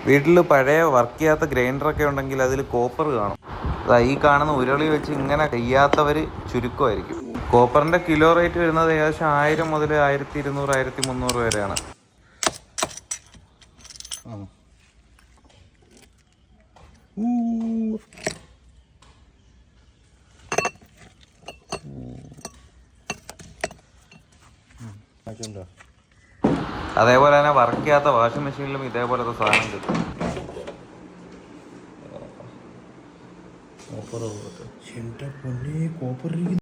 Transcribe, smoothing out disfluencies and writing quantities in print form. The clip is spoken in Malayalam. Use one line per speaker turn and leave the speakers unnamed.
വീട്ടിൽ പഴയ വർക്ക് ചെയ്യാത്ത ഗ്രൈൻഡറൊക്കെ ഉണ്ടെങ്കിൽ അതിൽ കോപ്പർ കാണും. ഈ കാണുന്ന ഉരുളി വെച്ച് ഇങ്ങനെ ചെയ്യാത്തവർ ചുരുക്കമായിരിക്കും. കോപ്പറിൻ്റെ കിലോ റേറ്റ് വരുന്നത് ഏകദേശം 1000 മുതൽ 1200 1300 വരെയാണ്. അതേപോലെ തന്നെ വർക്ക് ചെയ്യാത്ത വാഷിംഗ് മെഷീനിലും ഇതേപോലത്തെ സാധനം കിട്ടും. കോപ്പർ